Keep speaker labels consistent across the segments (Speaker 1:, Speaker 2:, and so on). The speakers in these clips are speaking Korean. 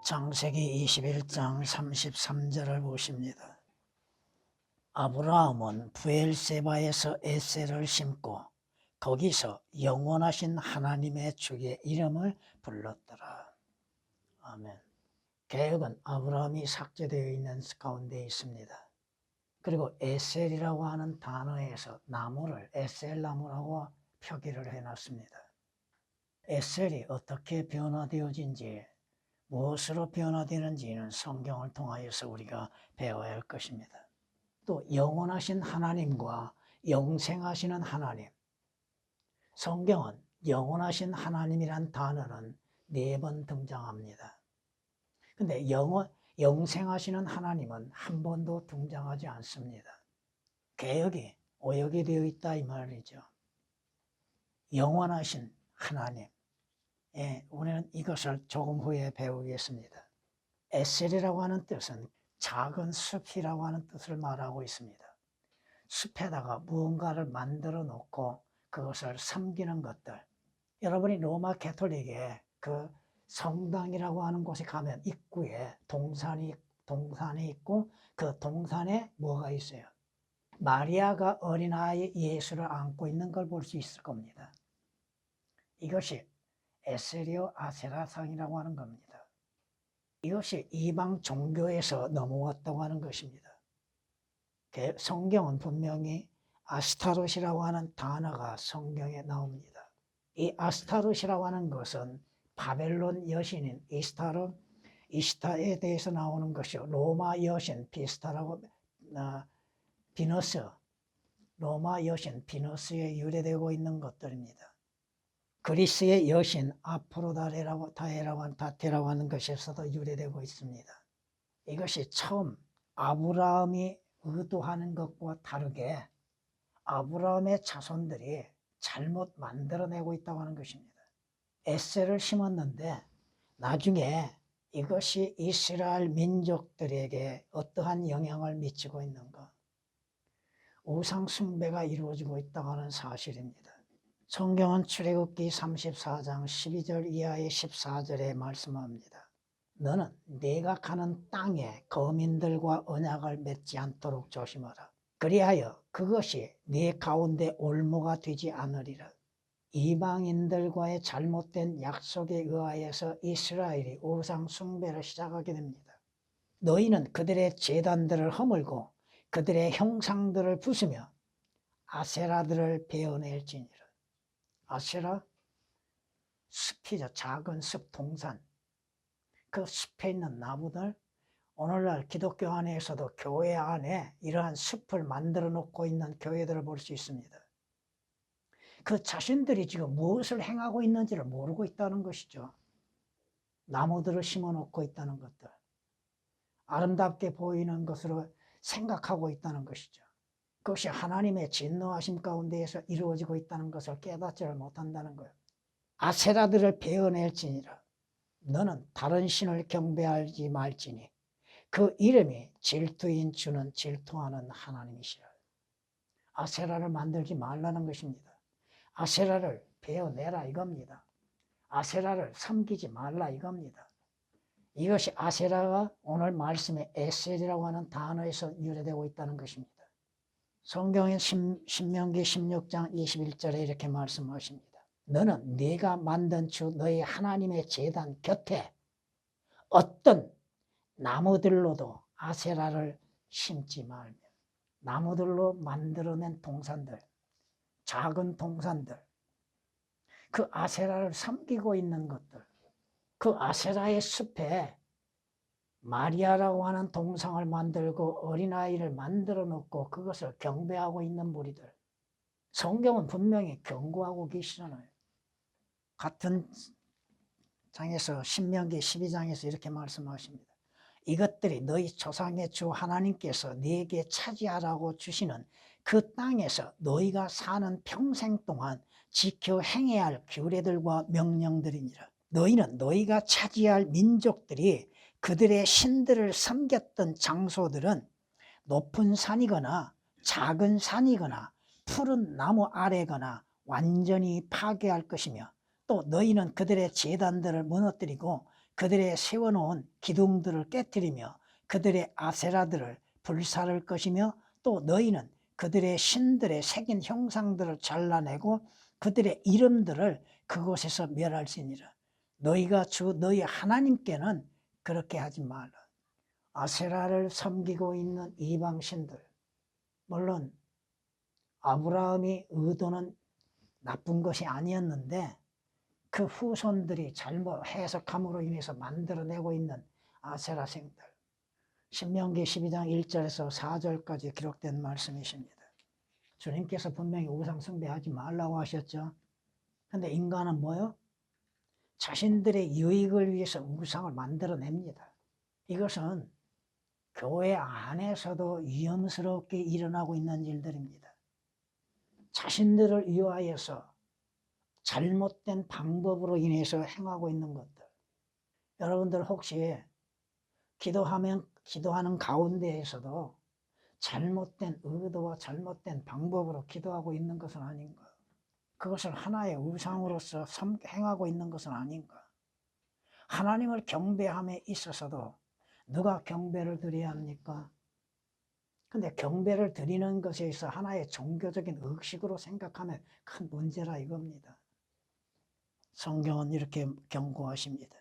Speaker 1: 창세기 21장 33절을 보십니다. 아브라함은 브엘세바에서 에셀을 심고 거기서 영원하신 하나님의 주의 이름을 불렀더라. 아멘. 개역은 아브라함이 삭제되어 있는 가운데 있습니다. 그리고 에셀이라고 하는 단어에서 나무를 에셀나무라고 표기를 해놨습니다. 에셀이 어떻게 변화되어진지, 무엇으로 변화되는지는 성경을 통하여서 우리가 배워야 할 것입니다. 또 영원하신 하나님과 영생하시는 하나님, 성경은 영원하신 하나님이란 단어는 4번 등장합니다. 근데 영생하시는 하나님은 한 번도 등장하지 않습니다. 개역이 오역이 되어 있다 이 말이죠. 영원하신 하나님, 우리는 이것을 조금 후에 배우겠습니다. 에셀이라고 하는 뜻은 작은 숲이라고 하는 뜻을 말하고 있습니다. 숲에다가 무언가를 만들어 놓고 그것을 섬기는 것들. 여러분이 로마 가톨릭에 그 성당이라고 하는 곳에 가면 입구에 동산이 있고 그 동산에 뭐가 있어요? 마리아가 어린아이 예수를 안고 있는 걸 볼 수 있을 겁니다. 이것이 에세리오 아세라상이라고 하는 겁니다. 이것이 이방 종교에서 넘어왔다고 하는 것입니다. 성경은 분명히 아스타롯이라고 하는 단어가 성경에 나옵니다. 이 아스타롯이라고 하는 것은 바벨론 여신인 이스타에 대해서 나오는 것이요. 로마 여신 비너스, 로마 여신 비너스에 유래되고 있는 것들입니다. 그리스의 여신 아프로다테라고 하는 것에서도 유래되고 있습니다. 이것이 처음 아브라함이 의도하는 것과 다르게 아브라함의 자손들이 잘못 만들어내고 있다고 하는 것입니다. 에셀을 심었는데 나중에 이것이 이스라엘 민족들에게 어떠한 영향을 미치고 있는가? 우상 숭배가 이루어지고 있다고 하는 사실입니다. 성경은 출애굽기 34장 12절 이하의 14절에 말씀합니다. 너는 네가 가는 땅에 거민들과 언약을 맺지 않도록 조심하라. 그리하여 그것이 네 가운데 올무가 되지 않으리라. 이방인들과의 잘못된 약속에 의하여서 이스라엘이 우상 숭배를 시작하게 됩니다. 너희는 그들의 제단들을 허물고 그들의 형상들을 부수며 아세라들을 베어낼지니라. 아세라? 숲이죠. 작은 숲, 동산. 그 숲에 있는 나무들, 오늘날 기독교 안에서도 교회 안에 이러한 숲을 만들어 놓고 있는 교회들을 볼 수 있습니다. 그 자신들이 지금 무엇을 행하고 있는지를 모르고 있다는 것이죠. 나무들을 심어 놓고 있다는 것들. 아름답게 보이는 것으로 생각하고 있다는 것이죠. 그것이 하나님의 진노하심 가운데에서 이루어지고 있다는 것을 깨닫지를 못한다는 거예요. 아세라들을 베어낼지니라. 너는 다른 신을 경배하지 말지니 그 이름이 질투인 주는 질투하는 하나님이시라. 아세라를 만들지 말라는 것입니다. 아세라를 베어내라 이겁니다. 아세라를 섬기지 말라 이겁니다. 이것이 아세라가 오늘 말씀의 에셀이라고 하는 단어에서 유래되고 있다는 것입니다. 성경의 신명기 16장 21절에 이렇게 말씀하십니다. 너는 네가 만든 주 너희 하나님의 제단 곁에 어떤 나무들로도 아세라를 심지 말며. 나무들로 만들어낸 동산들, 작은 동산들, 그 아세라를 섬기고 있는 것들, 그 아세라의 숲에 마리아라고 하는 동상을 만들고 어린아이를 만들어 놓고 그것을 경배하고 있는 무리들. 성경은 분명히 경고하고 계시잖아요. 같은 장에서 신명기 12장에서 이렇게 말씀하십니다. 이것들이 너희 조상의 주 하나님께서 네게 차지하라고 주시는 그 땅에서 너희가 사는 평생 동안 지켜 행해야 할 규례들과 명령들이니라. 너희는 너희가 차지할 민족들이 그들의 신들을 섬겼던 장소들은 높은 산이거나 작은 산이거나 푸른 나무 아래거나 완전히 파괴할 것이며 또 너희는 그들의 제단들을 무너뜨리고 그들의 세워놓은 기둥들을 깨뜨리며 그들의 아세라들을 불사를 것이며 또 너희는 그들의 신들의 새긴 형상들을 잘라내고 그들의 이름들을 그곳에서 멸할지니라. 너희가 주 너희 하나님께는 그렇게 하지 말라. 아세라를 섬기고 있는 이방신들, 물론 아브라함이 의도는 나쁜 것이 아니었는데 그 후손들이 잘못 해석함으로 인해서 만들어내고 있는 아세라생들, 신명기 12장 1절에서 4절까지 기록된 말씀이십니다. 주님께서 분명히 우상 숭배하지 말라고 하셨죠. 근데 인간은 뭐요? 자신들의 유익을 위해서 우상을 만들어냅니다. 이것은 교회 안에서도 위험스럽게 일어나고 있는 일들입니다. 자신들을 위하여서 잘못된 방법으로 인해서 행하고 있는 것들. 여러분들 혹시 기도하는 가운데에서도 잘못된 의도와 잘못된 방법으로 기도하고 있는 것은 아닌가? 그것을 하나의 우상으로서 행하고 있는 것은 아닌가? 하나님을 경배함에 있어서도 누가 경배를 드려야 합니까? 근데 경배를 드리는 것에 있어 하나의 종교적인 의식으로 생각하면 큰 문제라 이겁니다. 성경은 이렇게 경고하십니다.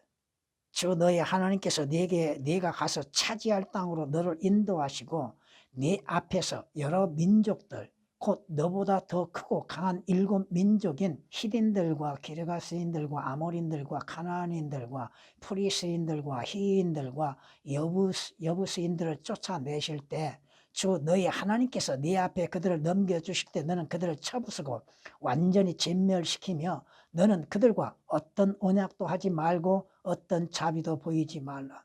Speaker 1: 주 너희 하나님께서 네가 가서 차지할 땅으로 너를 인도하시고 네 앞에서 여러 민족들 곧 너보다 더 크고 강한 7민족인 히딘들과 기르가스인들과 아모린들과 가나안인들과 프리스인들과 히인들과 여부스인들을 쫓아내실 때 주 너희 하나님께서 네 앞에 그들을 넘겨주실 때 너는 그들을 쳐부수고 완전히 진멸시키며 너는 그들과 어떤 언약도 하지 말고 어떤 자비도 보이지 말라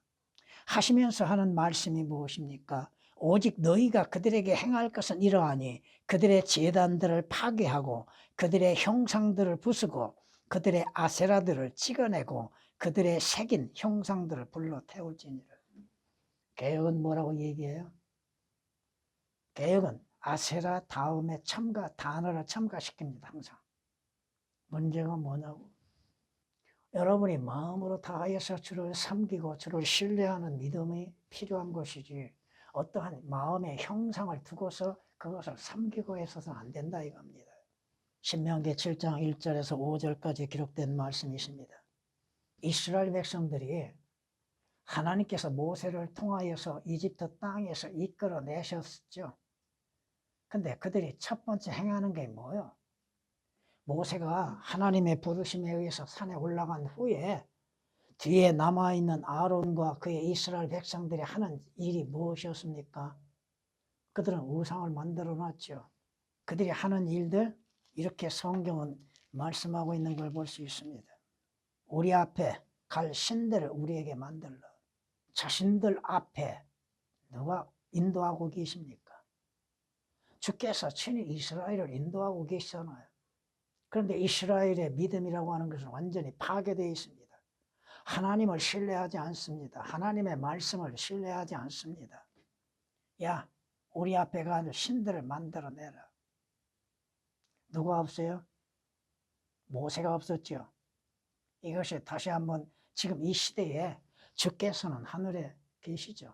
Speaker 1: 하시면서 하는 말씀이 무엇입니까? 오직 너희가 그들에게 행할 것은 이러하니 그들의 제단들을 파괴하고 그들의 형상들을 부수고 그들의 아세라들을 찍어내고 그들의 새긴 형상들을 불러 태울지니라. 개혁은 뭐라고 얘기해요? 개혁은 아세라 다음에 단어를 첨가시킵니다. 항상. 문제가 뭐냐고? 여러분이 마음으로 다하여서 주를 섬기고 주를 신뢰하는 믿음이 필요한 것이지 어떠한 마음의 형상을 두고서 그것을 섬기고 해서는 안 된다 이겁니다. 신명기 7장 1절에서 5절까지 기록된 말씀이십니다. 이스라엘 백성들이 하나님께서 모세를 통하여서 이집트 땅에서 이끌어내셨죠. 근데 그들이 첫 번째 행하는 게 뭐예요? 모세가 하나님의 부르심에 의해서 산에 올라간 후에 뒤에 남아있는 아론과 그의 이스라엘 백성들이 하는 일이 무엇이었습니까? 그들은 우상을 만들어 놨죠. 그들이 하는 일들 이렇게 성경은 말씀하고 있는 걸 볼 수 있습니다. 우리 앞에 갈 신들을 우리에게 만들라. 자신들 앞에 누가 인도하고 계십니까? 주께서 친히 이스라엘을 인도하고 계시잖아요. 그런데 이스라엘의 믿음이라고 하는 것은 완전히 파괴되어 있습니다. 하나님을 신뢰하지 않습니다. 하나님의 말씀을 신뢰하지 않습니다. 야, 우리 앞에 가서 신들을 만들어내라. 누가 없어요? 모세가 없었죠. 이것이 다시 한번 지금 이 시대에 주께서는 하늘에 계시죠.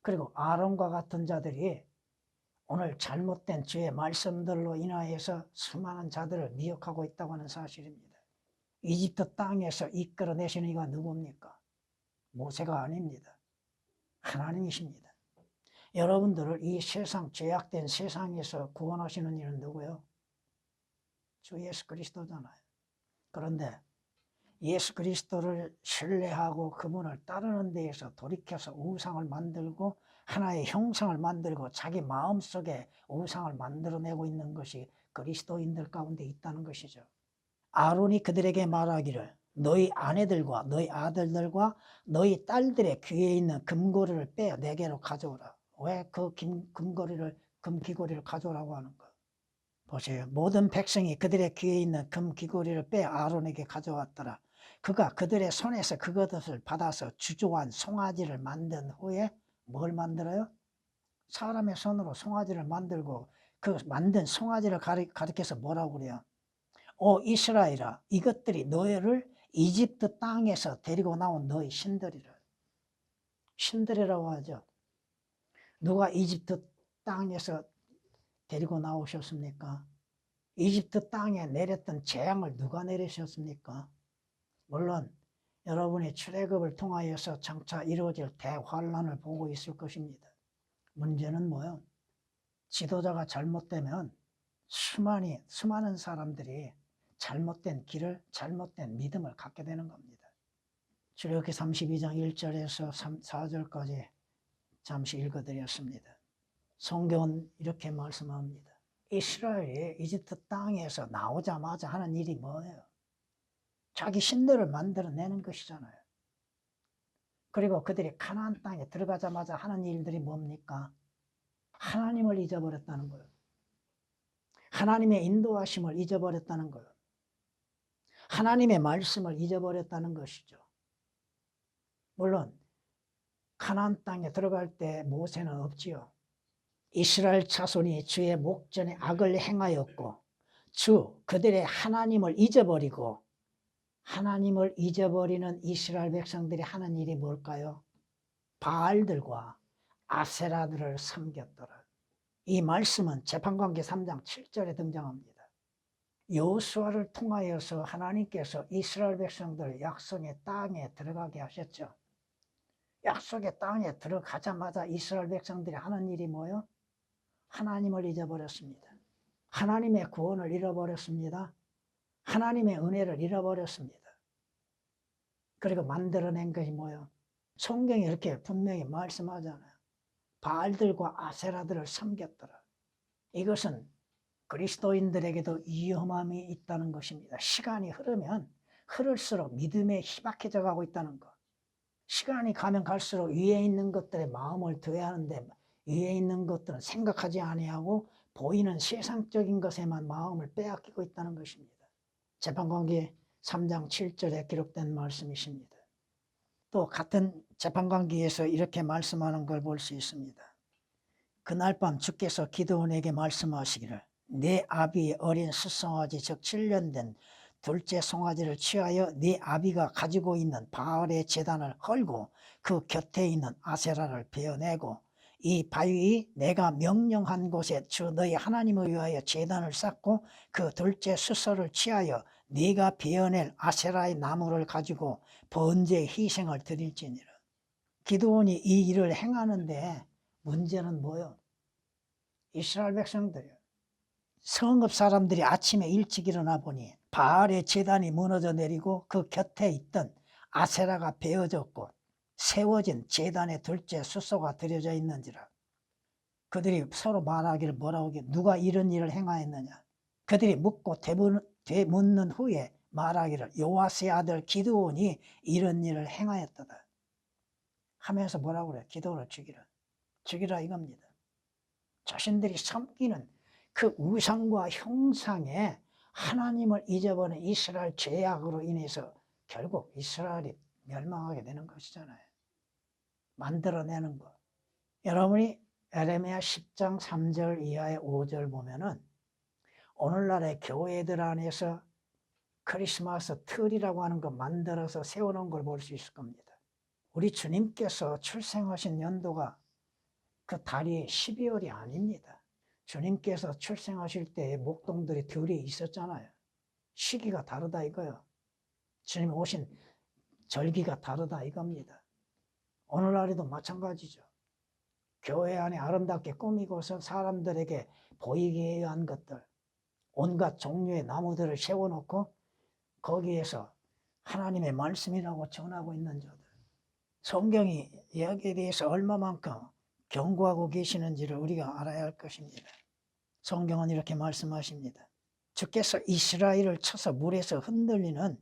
Speaker 1: 그리고 아론과 같은 자들이 오늘 잘못된 주의 말씀들로 인하여서 수많은 자들을 미혹하고 있다고 하는 사실입니다. 이집트 땅에서 이끌어내시는 이가 누굽니까? 모세가 아닙니다. 하나님이십니다. 여러분들을 이 세상, 죄악된 세상에서 구원하시는 이는 누구요? 주 예수 그리스도잖아요. 그런데 예수 그리스도를 신뢰하고 그분을 따르는 데에서 돌이켜서 우상을 만들고 하나의 형상을 만들고 자기 마음속에 우상을 만들어내고 있는 것이 그리스도인들 가운데 있다는 것이죠. 아론이 그들에게 말하기를 너희 아내들과 너희 아들들과 너희 딸들의 귀에 있는 금고리를 빼어 내게로 가져오라. 왜 그 금귀고리를 가져오라고 하는가? 보세요. 모든 백성이 그들의 귀에 있는 금귀고리를 빼어 아론에게 가져왔더라. 그가 그들의 손에서 그것을 받아서 주조한 송아지를 만든 후에 뭘 만들어요? 사람의 손으로 송아지를 만들고 그 만든 송아지를 가리켜서 뭐라고 그래요? 오 이스라엘아, 이것들이 너희를 이집트 땅에서 데리고 나온 너희 신들이라고 하죠. 누가 이집트 땅에서 데리고 나오셨습니까? 이집트 땅에 내렸던 재앙을 누가 내리셨습니까? 물론 여러분이 출애굽을 통하여서 장차 이루어질 대환란을 보고 있을 것입니다. 문제는 뭐요? 지도자가 잘못되면 수많은 사람들이 잘못된 길을, 잘못된 믿음을 갖게 되는 겁니다. 출애굽기 32장 1절에서 4절까지 잠시 읽어드렸습니다. 성경은 이렇게 말씀합니다. 이스라엘이 이집트 땅에서 나오자마자 하는 일이 뭐예요? 자기 신들을 만들어내는 것이잖아요. 그리고 그들이 가나안 땅에 들어가자마자 하는 일들이 뭡니까? 하나님을 잊어버렸다는 거예요. 하나님의 인도하심을 잊어버렸다는 거예요. 하나님의 말씀을 잊어버렸다는 것이죠. 물론 가나안 땅에 들어갈 때 모세는 없지요. 이스라엘 자손이 주의 목전에 악을 행하였고 그들의 하나님을 잊어버리고, 하나님을 잊어버리는 이스라엘 백성들이 하는 일이 뭘까요? 바알들과 아세라들을 섬겼더라. 이 말씀은 재판관계 3장 7절에 등장합니다. 여호수아를 통하여서 하나님께서 이스라엘 백성들 약속의 땅에 들어가게 하셨죠. 약속의 땅에 들어가자마자 이스라엘 백성들이 하는 일이 뭐예요? 하나님을 잊어버렸습니다. 하나님의 구원을 잃어버렸습니다. 하나님의 은혜를 잃어버렸습니다. 그리고 만들어낸 것이 뭐예요? 성경이 이렇게 분명히 말씀하잖아요. 바알들과 아세라들을 섬겼더라. 이것은 그리스도인들에게도 위험함이 있다는 것입니다. 시간이 흐르면 흐를수록 믿음에 희박해져 가고 있다는 것. 시간이 가면 갈수록 위에 있는 것들에 마음을 둬야 하는데 위에 있는 것들은 생각하지 아니하고 보이는 세상적인 것에만 마음을 빼앗기고 있다는 것입니다. 재판관계 3장 7절에 기록된 말씀이십니다. 또 같은 재판관계에서 이렇게 말씀하는 걸 볼 수 있습니다. 그날 밤 주께서 기드온에게 말씀하시기를 네 아비의 어린 숫송아지 즉 7년 된 둘째 송아지를 취하여 네 아비가 가지고 있는 바알의 제단을 헐고 그 곁에 있는 아세라를 베어내고 이 바위 내가 명령한 곳에 주 너희 하나님을 위하여 제단을 쌓고 그 둘째 숫소를 취하여 네가 베어낼 아세라의 나무를 가지고 번제 희생을 드릴지니라. 기드온이 이 일을 행하는데 문제는 뭐요? 이스라엘 백성들이요. 성읍 사람들이 아침에 일찍 일어나 보니 바알의 제단이 무너져 내리고 그 곁에 있던 아세라가 베어졌고 세워진 제단의 둘째 숫소가 들여져 있는지라. 그들이 서로 말하기를 뭐라고 하기를 누가 이런 일을 행하였느냐. 그들이 묻고 되묻는 후에 말하기를 요아스의 아들 기드온이 이런 일을 행하였다 하면서 뭐라고 그래요? 기드온을 죽이라 이겁니다. 자신들이 섬기는 그 우상과 형상에 하나님을 잊어버린 이스라엘 죄악으로 인해서 결국 이스라엘이 멸망하게 되는 것이잖아요. 만들어내는 것. 여러분이 에레미야 10장 3절 이하의 5절 보면은 오늘날의 교회들 안에서 크리스마스 틀이라고 하는 거 만들어서 세워놓은 걸 볼 수 있을 겁니다. 우리 주님께서 출생하신 연도가 그 달이 12월이 아닙니다. 주님께서 출생하실 때 목동들이 들이 있었잖아요. 시기가 다르다 이거요. 주님 오신 절기가 다르다 이겁니다. 오늘날에도 마찬가지죠. 교회 안에 아름답게 꾸미고서 사람들에게 보이게 한 것들, 온갖 종류의 나무들을 세워놓고 거기에서 하나님의 말씀이라고 전하고 있는 자들. 성경이 여기에 대해서 얼마만큼 경고하고 계시는지를 우리가 알아야 할 것입니다. 성경은 이렇게 말씀하십니다. 주께서 이스라엘을 쳐서 물에서 흔들리는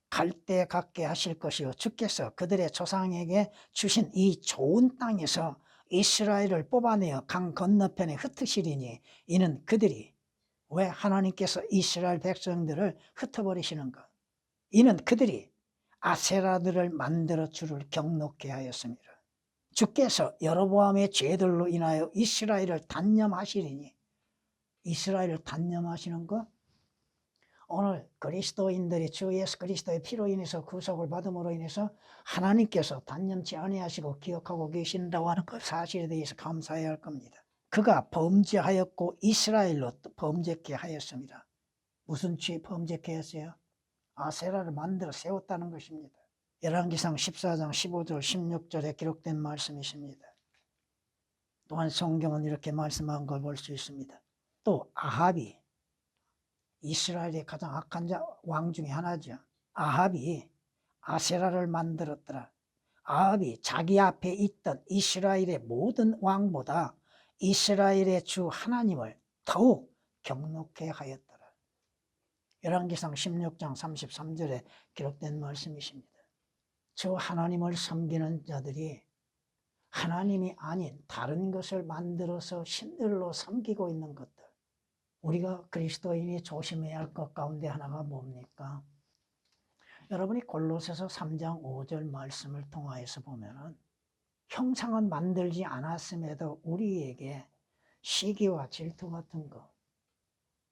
Speaker 1: 갈대 같게 하실 것이요 주께서 그들의 조상에게 주신 이 좋은 땅에서 이스라엘을 뽑아내어 강 건너편에 흩으시리니 이는 그들이 왜 하나님께서 이스라엘 백성들을 흩어버리시는가? 이는 그들이 아세라들을 만들어 주를 경록케 하였습니다. 주께서 여로보암의 죄들로 인하여 이스라엘을 단념하시리니 이스라엘을 단념하시는 것? 오늘 그리스도인들이 주 예수 그리스도의 피로 인해서 구속을 받음으로 인해서 하나님께서 단념치 아니하시고 기억하고 계신다고 하는 그 사실에 대해서 감사해야 할 겁니다. 그가 범죄하였고 이스라엘로 범죄케 하였습니다. 무슨 죄 범죄케 했어요? 아세라를 만들어 세웠다는 것입니다. 열왕기상 14장 15절 16절에 기록된 말씀이십니다. 또한 성경은 이렇게 말씀한 걸 볼 수 있습니다. 또 아합이 이스라엘의 가장 악한 왕 중에 하나죠. 아합이 아세라를 만들었더라. 아합이 자기 앞에 있던 이스라엘의 모든 왕보다 이스라엘의 주 하나님을 더욱 경록해 하였더라. 열왕기상 16장 33절에 기록된 말씀이십니다. 주 하나님을 섬기는 자들이 하나님이 아닌 다른 것을 만들어서 신들로 섬기고 있는 것들, 우리가 그리스도인이 조심해야 할 것 가운데 하나가 뭡니까? 여러분이 골로새서 3장 5절 말씀을 통하여서 보면은 형상은 만들지 않았음에도 우리에게 시기와 질투 같은 거,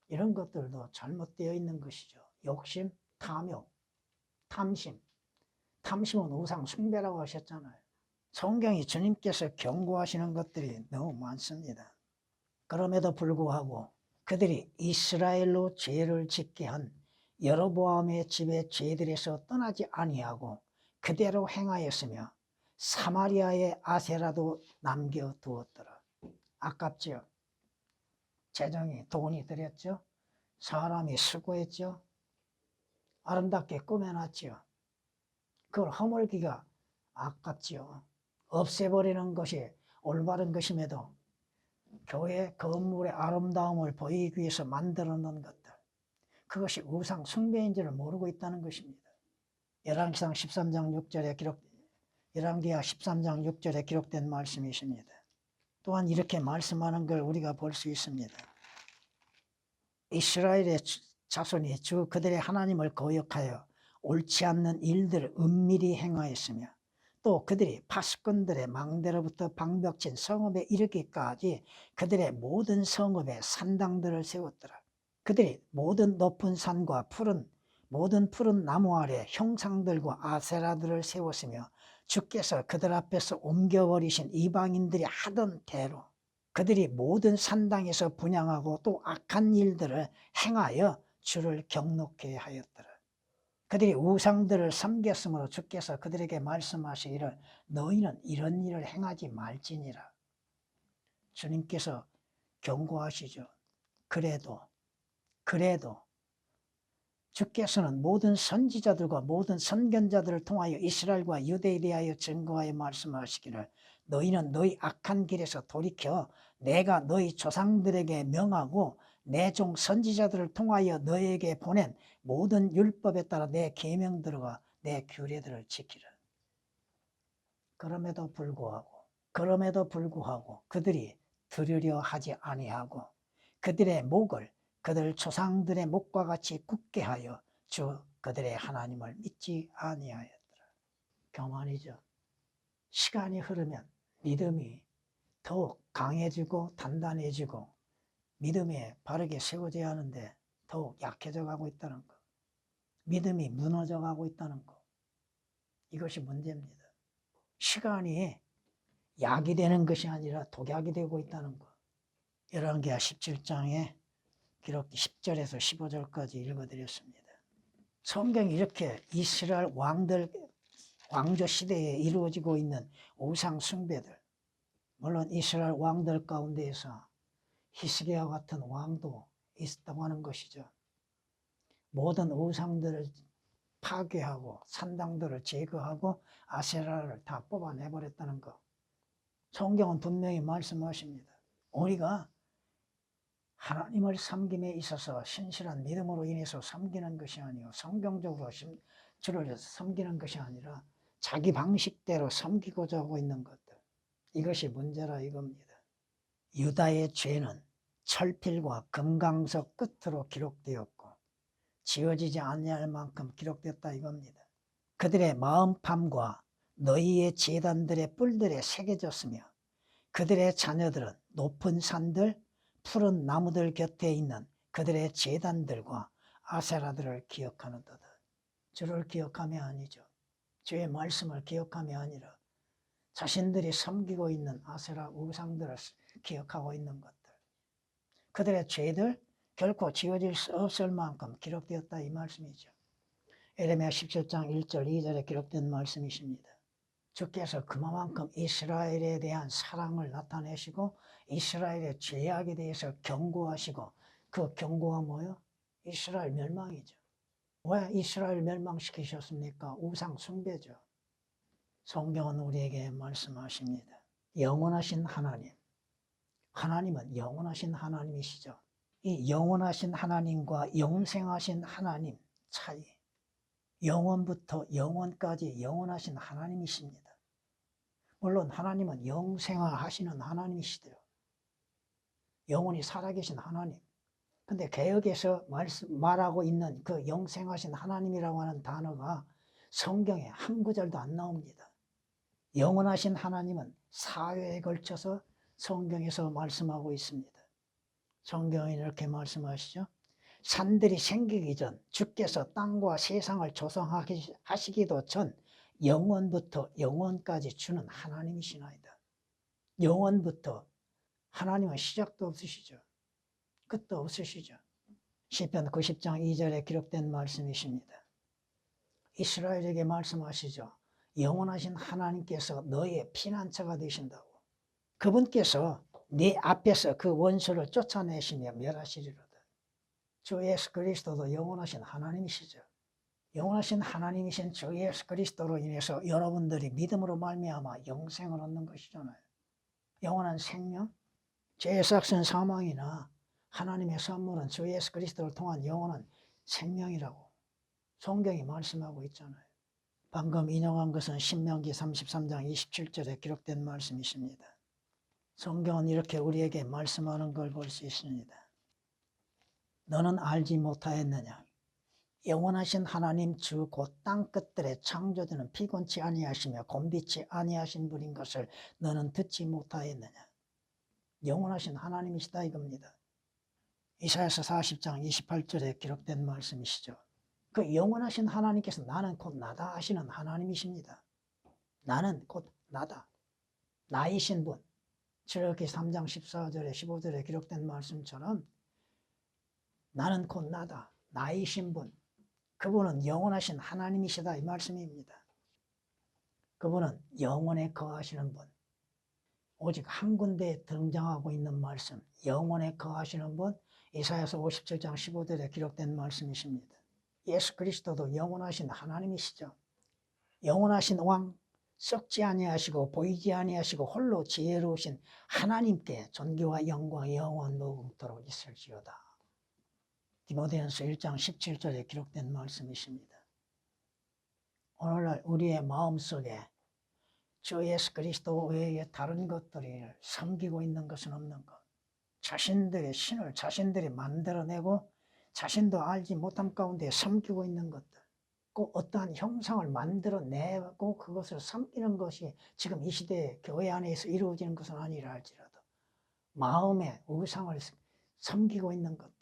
Speaker 1: 이런 것들도 잘못되어 있는 것이죠. 욕심, 탐욕, 탐심. 탐심은 우상 숭배라고 하셨잖아요. 성경이 주님께서 경고하시는 것들이 너무 많습니다. 그럼에도 불구하고 그들이 이스라엘로 죄를 짓게 한 여로보암의 집의 죄들에서 떠나지 아니하고 그대로 행하였으며 사마리아의 아세라도 남겨두었더라. 아깝지요? 재정이 돈이 들였죠? 사람이 수고했죠? 아름답게 꾸며놨죠? 그걸 허물기가 아깝지요. 없애버리는 것이 올바른 것임에도 교회 건물의 아름다움을 보이기 위해서 만들어 놓은 것들, 그것이 우상 숭배인 줄을 모르고 있다는 것입니다. 열왕기상 13장 6절에 열왕기하 13장 6절에 기록된 말씀이십니다. 또한 이렇게 말씀하는 걸 우리가 볼 수 있습니다. 이스라엘의 자손이 주 그들의 하나님을 거역하여 옳지 않는 일들을 은밀히 행하였으며 또 그들이 파수꾼들의 망대로부터 방벽진 성읍에 이르기까지 그들의 모든 성읍에 산당들을 세웠더라. 그들이 모든 높은 산과 모든 푸른 나무 아래 형상들과 아세라들을 세웠으며 주께서 그들 앞에서 옮겨버리신 이방인들이 하던 대로 그들이 모든 산당에서 분향하고 또 악한 일들을 행하여 주를 경록해 하였더라. 그들이 우상들을 섬겼으므로 주께서 그들에게 말씀하시기를 너희는 이런 일을 행하지 말지니라. 주님께서 경고하시죠. 그래도 주께서는 모든 선지자들과 모든 선견자들을 통하여 이스라엘과 유대에 대하여 증거하여 말씀하시기를 너희는 너희 악한 길에서 돌이켜 내가 너희 조상들에게 명하고 내 종 선지자들을 통하여 너희에게 보낸 모든 율법에 따라 내 계명들과 내 규례들을 지키라. 그럼에도 불구하고 그들이 들으려 하지 아니하고 그들의 목을 그들 조상들의 목과 같이 굳게 하여 주 그들의 하나님을 믿지 아니하였더라. 교만이죠. 시간이 흐르면 믿음이 더욱 강해지고 단단해지고 믿음이 바르게 세워져야 하는데 더욱 약해져 가고 있다는 것, 믿음이 무너져 가고 있다는 것, 이것이 문제입니다. 시간이 약이 되는 것이 아니라 독약이 되고 있다는 것. 열왕기하 17장에 기록 10절에서 15절까지 읽어드렸습니다. 성경이 이렇게 이스라엘 왕조 시대에 이루어지고 있는 우상 숭배들, 물론 이스라엘 왕들 가운데에서 히스기야 같은 왕도 있었다고 하는 것이죠. 모든 우상들을 파괴하고 산당들을 제거하고 아세라를 다 뽑아내버렸다는 것. 성경은 분명히 말씀하십니다. 우리가 하나님을 섬김에 있어서 신실한 믿음으로 인해서 섬기는 것이 아니고 성경적으로 주를 섬기는 것이 아니라 자기 방식대로 섬기고자 하고 있는 것들, 이것이 문제라 이겁니다. 유다의 죄는 철필과 금강석 끝으로 기록되었고 지워지지 아니할 만큼 기록됐다 이겁니다. 그들의 마음팜과 너희의 제단들의 뿔들에 새겨졌으며 그들의 자녀들은 높은 산들 푸른 나무들 곁에 있는 그들의 제단들과 아세라들을 기억하는도다. 주를 기억함이 아니죠. 주의 말씀을 기억함이 아니라 자신들이 섬기고 있는 아세라 우상들을 기억하고 있는 것들. 그들의 죄들 결코 지워질 수 없을 만큼 기록되었다 이 말씀이죠. 에레미야 17장 1절 2절에 기록된 말씀이십니다. 주께서 그만큼 이스라엘에 대한 사랑을 나타내시고 이스라엘의 죄악에 대해서 경고하시고 그 경고가 뭐예요? 이스라엘 멸망이죠. 왜 이스라엘 멸망시키셨습니까? 우상 숭배죠. 성경은 우리에게 말씀하십니다. 영원하신 하나님. 하나님은 영원하신 하나님이시죠. 이 영원하신 하나님과 영생하신 하나님 차이. 영원부터 영원까지 영원하신 하나님이십니다. 물론 하나님은 영생하시는 하나님이시대요. 영원히 살아계신 하나님. 근데 개역에서 말하고 있는 그 영생하신 하나님이라고 하는 단어가 성경에 한 구절도 안 나옵니다. 영원하신 하나님은 사회에 걸쳐서 성경에서 말씀하고 있습니다. 성경에 이렇게 말씀하시죠. 산들이 생기기 전 주께서 땅과 세상을 조성하시기도 전 영원부터 영원까지 주는 하나님이시나이다. 영원부터 하나님은 시작도 없으시죠. 끝도 없으시죠. 시편 90장 2절에 기록된 말씀이십니다. 이스라엘에게 말씀하시죠. 영원하신 하나님께서 너의 피난처가 되신다고. 그분께서 네 앞에서 그 원수를 쫓아내시며 멸하시리로다. 주 예수 그리스도도 영원하신 하나님이시죠. 영원하신 하나님이신 주 예수 그리스도로 인해서 여러분들이 믿음으로 말미암아 영생을 얻는 것이잖아요. 영원한 생명, 죄의 삭은 사망이나 하나님의 선물은 주 예수 그리스도를 통한 영원한 생명이라고 성경이 말씀하고 있잖아요. 방금 인용한 것은 신명기 33장 27절에 기록된 말씀이십니다. 성경은 이렇게 우리에게 말씀하는 걸 볼 수 있습니다. 너는 알지 못하였느냐? 영원하신 하나님 주 곧 땅 끝들의 창조주는 피곤치 아니하시며 곤비치 아니하신 분인 것을 너는 듣지 못하였느냐? 영원하신 하나님이시다 이겁니다. 이사야서 40장 28절에 기록된 말씀이시죠. 그 영원하신 하나님께서 나는 곧 나다 하시는 하나님이십니다. 나는 곧 나다. 나이신 분. 출애굽기 3장 14절에 15절에 기록된 말씀처럼 나는 곧 나다. 나이신 분. 그분은 영원하신 하나님이시다 이 말씀입니다. 그분은 영원에 거하시는 분. 오직 한 군데에 등장하고 있는 말씀. 영원에 거하시는 분. 이사야서 57장 15절에 기록된 말씀이십니다. 예수 그리스도도 영원하신 하나님이시죠. 영원하신 왕, 썩지 아니하시고 보이지 아니하시고 홀로 지혜로우신 하나님께 존귀와 영광 영원 무궁토록 있을지어다. 디모데전서 1장 17절에 기록된 말씀이십니다. 오늘날 우리의 마음속에 주 예수 그리스도 외에 다른 것들을 섬기고 있는 것은 없는 것. 자신들의 신을 자신들이 만들어내고 자신도 알지 못함 가운데 섬기고 있는 것들. 꼭 어떠한 형상을 만들어내고 그것을 섬기는 것이 지금 이 시대에 교회 안에서 이루어지는 것은 아니라 할지라도 마음의 우상을 섬기고 있는 것들.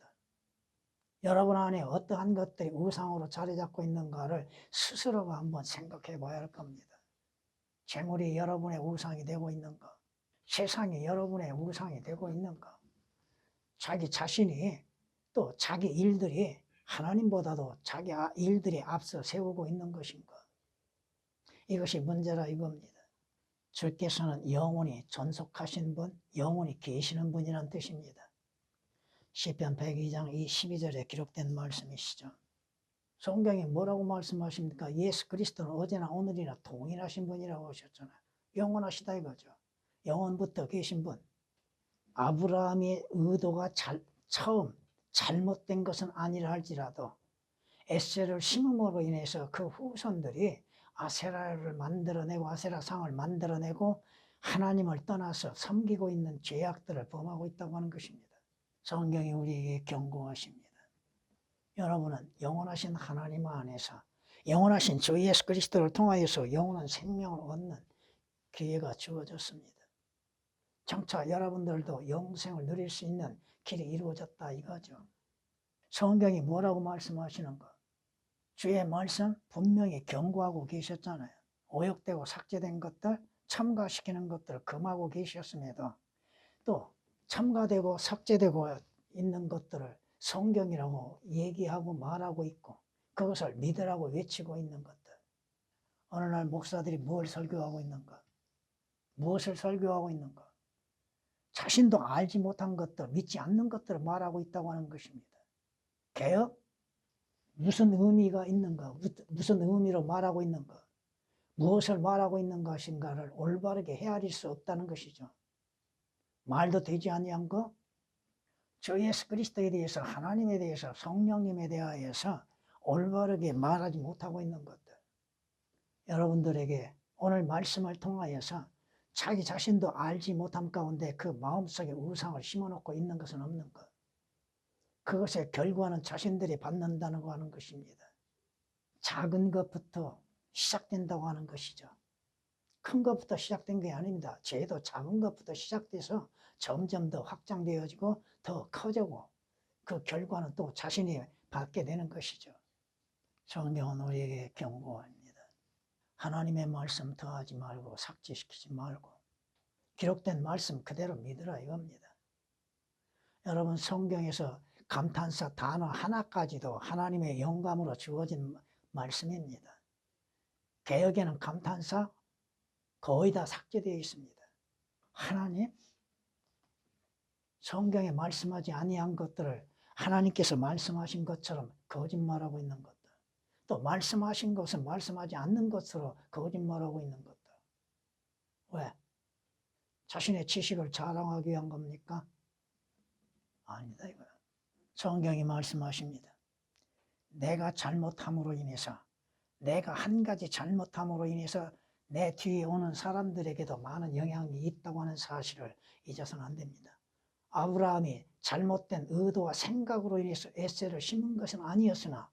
Speaker 1: 여러분 안에 어떠한 것들이 우상으로 자리 잡고 있는가를 스스로가 한번 생각해 봐야 할 겁니다. 재물이 여러분의 우상이 되고 있는가? 세상이 여러분의 우상이 되고 있는가? 자기 자신이 또 자기 일들이 하나님보다도 자기 일들이 앞서 세우고 있는 것인가? 이것이 문제라 이겁니다. 주께서는 영원히 존속하신 분, 영원히 계시는 분이라는 뜻입니다. 시편 102장 12절에 기록된 말씀이시죠. 성경이 뭐라고 말씀하십니까? 예수 그리스도는 어제나 오늘이나 동일하신 분이라고 하셨잖아요. 영원하시다 이거죠. 영원부터 계신 분. 아브라함의 의도가 처음 잘못된 것은 아니라 할지라도 에셀을 심음으로 인해서 그 후손들이 아세라를 만들어내고 아세라상을 만들어내고 하나님을 떠나서 섬기고 있는 죄악들을 범하고 있다고 하는 것입니다. 성경이 우리에게 경고하십니다. 여러분은 영원하신 하나님 안에서 영원하신 주 예수 그리스도를 통하여서 영원한 생명을 얻는 기회가 주어졌습니다. 장차 여러분들도 영생을 누릴 수 있는 길이 이루어졌다 이거죠. 성경이 뭐라고 말씀하시는가? 주의 말씀 분명히 경고하고 계셨잖아요. 오역되고 삭제된 것들, 첨가시키는 것들을 금하고 계셨습니다. 또 첨가되고 삭제되고 있는 것들을 성경이라고 얘기하고 말하고 있고 그것을 믿으라고 외치고 있는 것들. 어느 날 목사들이 뭘 설교하고 있는가? 무엇을 설교하고 있는가? 자신도 알지 못한 것들, 믿지 않는 것들을 말하고 있다고 하는 것입니다. 개혁? 무슨 의미가 있는가? 무슨 의미로 말하고 있는가? 무엇을 말하고 있는 것인가를 올바르게 헤아릴 수 없다는 것이죠. 말도 되지 아니한 것? 저 예수 그리스도에 대해서, 하나님에 대해서, 성령님에 대하여서 올바르게 말하지 못하고 있는 것들. 여러분들에게 오늘 말씀을 통하여서 자기 자신도 알지 못함 가운데 그 마음속에 우상을 심어놓고 있는 것은 없는 것. 그것의 결과는 자신들이 받는다고 하는 것입니다. 작은 것부터 시작된다고 하는 것이죠. 큰 것부터 시작된 게 아닙니다. 죄도 작은 것부터 시작돼서 점점 더 확장되어지고 더 커지고 그 결과는 또 자신이 받게 되는 것이죠. 성경은 우리에게 경고합니다. 하나님의 말씀 더하지 말고 삭제시키지 말고 기록된 말씀 그대로 믿으라 이겁니다. 여러분 성경에서 감탄사 단어 하나까지도 하나님의 영감으로 주어진 말씀입니다. 개역에는 감탄사 거의 다 삭제되어 있습니다. 하나님 성경에 말씀하지 아니한 것들을 하나님께서 말씀하신 것처럼 거짓말하고 있는 것들, 또 말씀하신 것은 말씀하지 않는 것으로 거짓말하고 있는 것들. 왜? 자신의 지식을 자랑하기 위한 겁니까? 아니다 이거야. 성경이 말씀하십니다. 내가 잘못함으로 인해서, 내가 한 가지 잘못함으로 인해서 내 뒤에 오는 사람들에게도 많은 영향이 있다고 하는 사실을 잊어서는 안 됩니다. 아브라함이 잘못된 의도와 생각으로 인해서 에셀을 심은 것은 아니었으나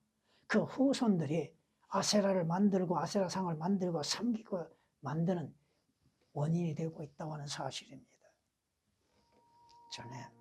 Speaker 1: 그 후손들이 아세라를 만들고 아세라상을 만들고 섬기고 만드는 원인이 되고 있다고 하는 사실입니다. 전에